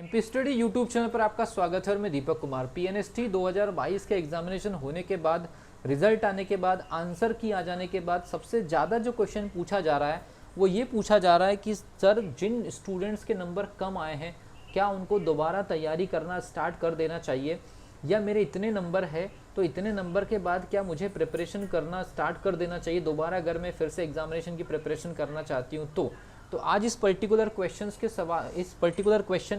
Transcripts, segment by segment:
MP study YouTube channel पर आपका स्वागत है और मैं दीपक कुमार। पीएनएसटी 2022 के एग्जामिनेशन होने के बाद, रिजल्ट आने के बाद, आंसर की आ जाने के बाद सबसे ज़्यादा जो क्वेश्चन पूछा जा रहा है वो ये पूछा जा रहा है कि सर जिन स्टूडेंट्स के नंबर कम आए हैं क्या उनको दोबारा तैयारी करना स्टार्ट कर देना चाहिए, या मेरे इतने नंबर है तो इतने नंबर के बाद क्या मुझे प्रिपरेशन करना स्टार्ट कर देना चाहिए दोबारा अगर मैं फिर से एग्जामिनेशन की प्रिपरेशन करना चाहती हूँ। तो आज इस पर्टिकुलर क्वेश्चन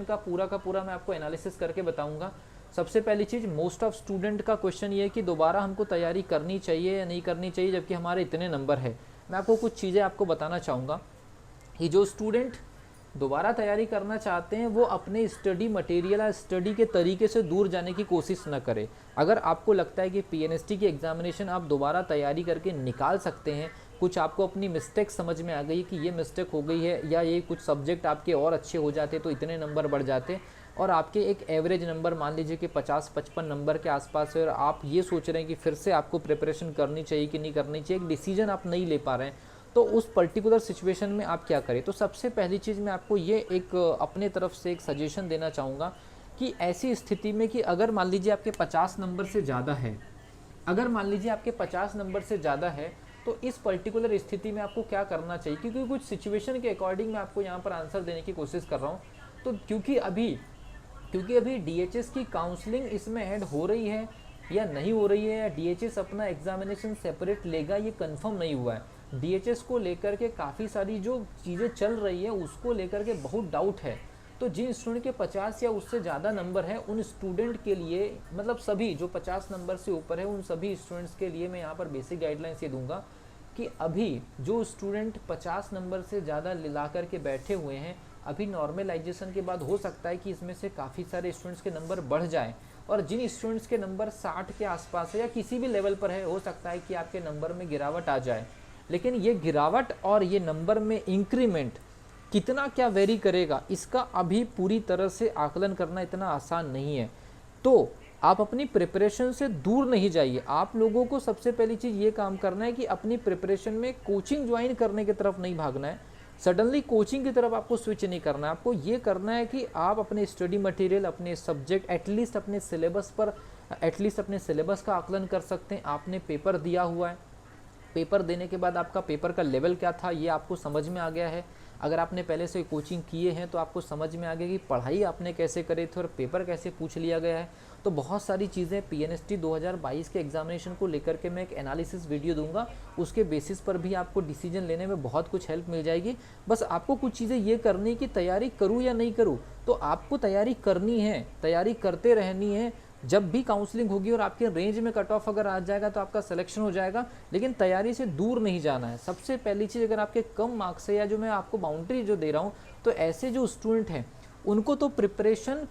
का पूरा मैं आपको एनालिसिस करके बताऊंगा। सबसे पहली चीज़, मोस्ट ऑफ स्टूडेंट का क्वेश्चन ये है कि दोबारा हमको तैयारी करनी चाहिए या नहीं करनी चाहिए जबकि हमारे इतने नंबर है। मैं आपको कुछ चीज़ें आपको बताना चाहूँगा कि जो स्टूडेंट दोबारा तैयारी करना चाहते हैं वो अपने स्टडी मटेरियल या स्टडी के तरीके से दूर जाने की कोशिश न करें। अगर आपको लगता है कि पीएनएसटी की एग्जामिनेशन आप दोबारा तैयारी करके निकाल सकते हैं, कुछ आपको अपनी मिस्टेक समझ में आ गई कि ये मिस्टेक हो गई है या ये कुछ सब्जेक्ट आपके और अच्छे हो जाते तो इतने नंबर बढ़ जाते, और आपके एक एवरेज नंबर मान लीजिए कि 50-55 नंबर के आसपास है और आप ये सोच रहे हैं कि फिर से आपको प्रिपरेशन करनी चाहिए कि नहीं करनी चाहिए, एक डिसीजन आप नहीं ले पा रहे हैं, तो उस पर्टिकुलर सिचुएशन में आप क्या करें। तो सबसे पहली चीज़ मैं आपको ये एक अपने तरफ से एक सजेशन देना चाहूँगा कि ऐसी स्थिति में कि अगर मान लीजिए आपके 50 नंबर से ज़्यादा है, अगर मान लीजिए आपके 50 नंबर से ज़्यादा है तो इस पर्टिकुलर स्थिति में आपको क्या करना चाहिए, क्योंकि कुछ सिचुएशन के अकॉर्डिंग मैं आपको यहाँ पर आंसर देने की कोशिश कर रहा हूँ। तो क्योंकि अभी डीएचएस की काउंसलिंग इसमें ऐड हो रही है या नहीं हो रही है, या डीएचएस अपना एग्जामिनेशन सेपरेट लेगा ये कंफर्म नहीं हुआ है। डीएचएस को लेकर के काफ़ी सारी जो चीज़ें चल रही है उसको लेकर के बहुत डाउट है। तो जिन स्टूडेंट के 50 या उससे ज़्यादा नंबर है उन स्टूडेंट के लिए, मतलब सभी जो 50 नंबर से ऊपर है उन सभी स्टूडेंट्स के लिए मैं यहाँ पर बेसिक गाइडलाइंस ये दूंगा कि अभी जो स्टूडेंट 50 नंबर से ज़्यादा ला कर के बैठे हुए हैं, अभी नॉर्मलाइजेशन के बाद हो सकता है कि इसमें से काफ़ी सारे स्टूडेंट्स के नंबर बढ़ जाएँ, और जिन स्टूडेंट्स के नंबर 60 के आसपास है या किसी भी लेवल पर है, हो सकता है कि आपके नंबर में गिरावट आ जाए। लेकिन ये गिरावट और ये नंबर में इंक्रीमेंट कितना क्या वेरी करेगा इसका अभी पूरी तरह से आकलन करना इतना आसान नहीं है। तो आप अपनी प्रिपरेशन से दूर नहीं जाइए। आप लोगों को सबसे पहली चीज़ ये काम करना है कि अपनी प्रिपरेशन में कोचिंग ज्वाइन करने की तरफ नहीं भागना है, सडनली कोचिंग की तरफ आपको स्विच नहीं करना है। आपको ये करना है कि आप अपने स्टडी मटेरियल, अपने सब्जेक्ट, एटलीस्ट अपने सिलेबस का आकलन कर सकते हैं। आपने पेपर दिया हुआ है, पेपर देने के बाद आपका पेपर का लेवल क्या था ये आपको समझ में आ गया है। अगर आपने पहले से कोचिंग किए हैं तो आपको समझ में आ गया कि पढ़ाई आपने कैसे करे थे और पेपर कैसे पूछ लिया गया है। तो बहुत सारी चीज़ें पीएनएसटी 2022 के एग्जामिनेशन को लेकर के मैं एक एनालिसिस वीडियो दूंगा, उसके बेसिस पर भी आपको डिसीजन लेने में बहुत कुछ हेल्प मिल जाएगी। बस आपको कुछ चीज़ें ये करनी कि तैयारी करूँ या नहीं करूँ, तो आपको तैयारी करनी है, तैयारी करते रहनी है। जब भी काउंसलिंग होगी और आपके रेंज में कट ऑफ अगर आ जाएगा तो आपका सिलेक्शन हो जाएगा, लेकिन तैयारी से दूर नहीं जाना है। सबसे पहली चीज़, अगर आपके कम मार्क्स है या जो मैं आपको बाउंड्री जो दे रहा हूँ, तो ऐसे जो स्टूडेंट हैं उनको तो प्रिपरेशन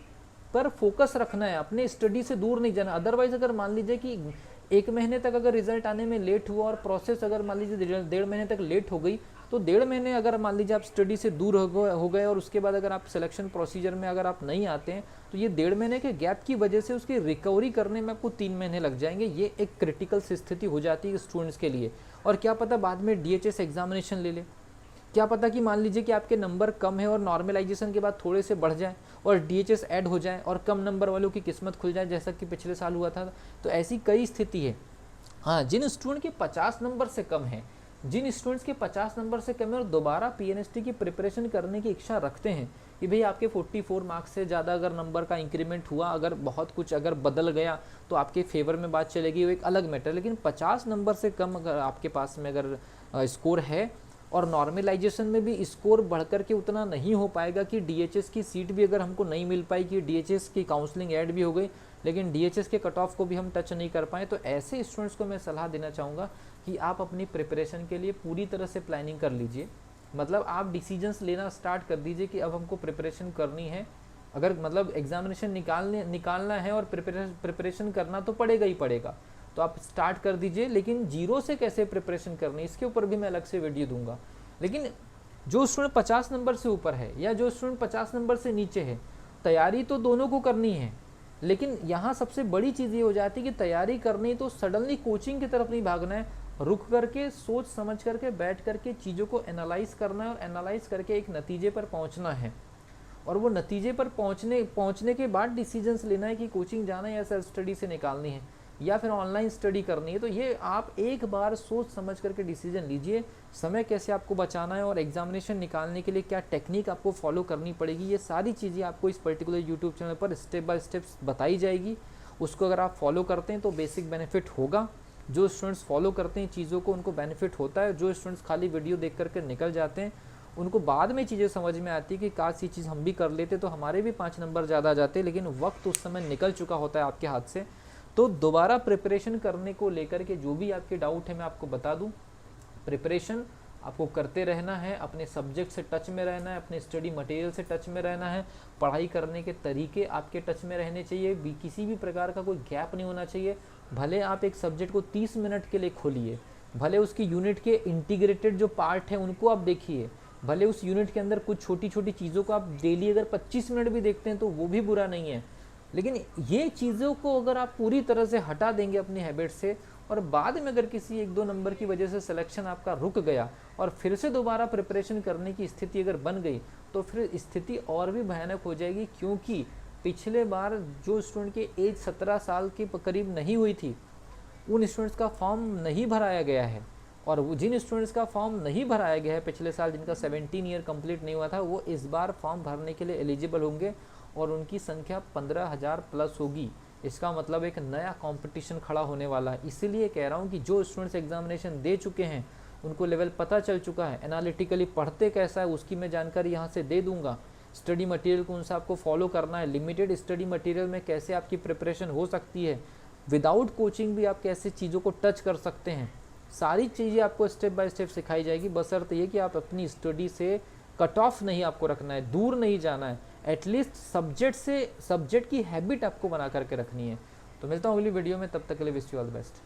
पर फोकस रखना है, अपने स्टडी से दूर नहीं जाना। अदरवाइज अगर मान लीजिए कि 1 महीने तक अगर रिजल्ट आने में लेट हुआ और प्रोसेस अगर मान लीजिए 1.5 महीने तक लेट हो गई, तो 1.5 महीने अगर मान लीजिए आप स्टडी से दूर हो गए और उसके बाद अगर आप सिलेक्शन प्रोसीजर में अगर आप नहीं आते हैं तो ये 1.5 महीने के गैप की वजह से उसकी रिकवरी करने में आपको 3 महीने लग जाएंगे। ये एक क्रिटिकल स्थिति हो जाती है स्टूडेंट्स के लिए। और क्या पता बाद में डीएचएस एग्जामिनेशन ले ले, क्या पता कि मान लीजिए कि आपके नंबर कम है और नॉर्मलाइजेशन के बाद थोड़े से बढ़ जाए और डीएचएस ऐड हो जाए और कम नंबर वालों की किस्मत खुल जाए, जैसा कि पिछले साल हुआ था। तो ऐसी कई स्थिति है। हाँ, जिन स्टूडेंट के 50 नंबर से कम है, जिन स्टूडेंट्स के 50 नंबर से कम है और दोबारा पीएनएसटी की प्रिपरेशन करने की इच्छा रखते हैं कि भाई आपके 44 मार्क्स से ज़्यादा अगर नंबर का इंक्रीमेंट हुआ, अगर बहुत कुछ अगर बदल गया तो आपके फेवर में बात चलेगी, वो एक अलग मैटर। लेकिन 50 नंबर से कम अगर आपके पास में अगर स्कोर है और नॉर्मलाइजेशन में भी स्कोर बढ़कर के उतना नहीं हो पाएगा कि डीएचएस की सीट भी अगर हमको नहीं मिल पाई, कि डीएचएस की काउंसलिंग ऐड भी हो गई लेकिन डीएचएस के कट ऑफ को भी हम टच नहीं कर पाए, तो ऐसे स्टूडेंट्स को मैं सलाह देना चाहूँगा कि आप अपनी प्रिपरेशन के लिए पूरी तरह से प्लानिंग कर लीजिए। मतलब आप डिसीजंस लेना स्टार्ट कर दीजिए कि अब हमको प्रिपरेशन करनी है। अगर मतलब एग्जामिनेशन निकालना है और प्रिपरेशन करना तो पड़ेगा ही पड़ेगा, तो आप स्टार्ट कर दीजिए। लेकिन जीरो से कैसे प्रिपरेशन करनी, इसके ऊपर भी मैं अलग से वीडियो दूंगा। लेकिन जो स्टूडेंट 50 नंबर से ऊपर है या जो स्टूडेंट 50 नंबर से नीचे है, तैयारी तो दोनों को करनी है। लेकिन यहाँ सबसे बड़ी चीज़ ये हो जाती है कि तैयारी करनी तो सडनली कोचिंग की तरफ नहीं भागना है, रुक करके सोच समझ करके बैठ करके चीज़ों को एनालाइज करना है और एनालाइज करके एक नतीजे पर पहुँचना है। और वो नतीजे पर पहुंचने के बाद डिसीजंस लेना है कि कोचिंग जाना है या सेल्फ स्टडी से निकालनी है या फिर ऑनलाइन स्टडी करनी है। तो ये आप एक बार सोच समझ करके डिसीजन लीजिए, समय कैसे आपको बचाना है और एग्जामिनेशन निकालने के लिए क्या टेक्निक आपको फॉलो करनी पड़ेगी, ये सारी चीज़ें आपको इस पर्टिकुलर यूट्यूब चैनल पर स्टेप बाय स्टेप बताई जाएगी। उसको अगर आप फॉलो करते हैं तो बेसिक बेनिफिट होगा। जो स्टूडेंट्स फॉलो करते हैं चीज़ों को उनको बेनिफिट होता है। जो स्टूडेंट्स खाली वीडियो देख करके निकल जाते हैं उनको बाद में चीज़ें समझ में आती है कि काश ये चीज़ हम भी कर लेते तो हमारे भी 5 नंबर ज़्यादा आ जाते, लेकिन वक्त उस समय निकल चुका होता है आपके हाथ से। तो दोबारा प्रिपरेशन करने को लेकर के जो भी आपके डाउट है मैं आपको बता दूं, प्रिपरेशन आपको करते रहना है, अपने सब्जेक्ट से टच में रहना है, अपने स्टडी मटेरियल से टच में रहना है, पढ़ाई करने के तरीके आपके टच में रहने चाहिए, किसी भी प्रकार का कोई गैप नहीं होना चाहिए। भले आप एक सब्जेक्ट को 30 मिनट के लिए खोलिए, भले उसकी यूनिट के इंटीग्रेटेड जो पार्ट हैं उनको आप देखिए, भले उस यूनिट के अंदर कुछ छोटी छोटी चीज़ों को आप डेली अगर 25 मिनट भी देखते हैं तो वो भी बुरा नहीं है, लेकिन ये चीज़ों को अगर आप पूरी तरह से हटा देंगे अपनी हैबिट से और बाद में अगर किसी 1-2 नंबर की वजह से सिलेक्शन आपका रुक गया और फिर से दोबारा प्रिपरेशन करने की स्थिति अगर बन गई तो फिर स्थिति और भी भयानक हो जाएगी। क्योंकि पिछले बार जो स्टूडेंट की एज 17 साल के करीब नहीं हुई थी उन स्टूडेंट्स का फॉर्म नहीं भराया गया है, और जिन स्टूडेंट्स का फॉर्म नहीं भराया गया है पिछले साल जिनका 17 ईयर कंप्लीट नहीं हुआ था वो इस बार फॉर्म भरने के लिए एलिजिबल होंगे और उनकी संख्या 15,000 प्लस होगी। इसका मतलब एक नया कंपटीशन खड़ा होने वाला है। इसीलिए कह रहा हूँ कि जो स्टूडेंट्स एग्जामिनेशन दे चुके हैं उनको लेवल पता चल चुका है, एनालिटिकली पढ़ते कैसा है उसकी मैं जानकारी यहाँ से दे दूंगा। स्टडी मटेरियल कौन सा आपको फॉलो करना है, लिमिटेड स्टडी मटेरियल में कैसे आपकी प्रिपरेशन हो सकती है, विदाउट कोचिंग भी आप कैसे चीज़ों को टच कर सकते हैं, सारी चीज़ें आपको स्टेप बाय स्टेप सिखाई जाएगी। बशर्ते ये कि आप अपनी स्टडी से कट ऑफ नहीं आपको रखना है, दूर नहीं जाना है, एटलीस्ट सब्जेक्ट की हैबिट आपको बना करके रखनी है। तो मिलता हूँ अगली वीडियो में, तब तक के लिए wish you all the best.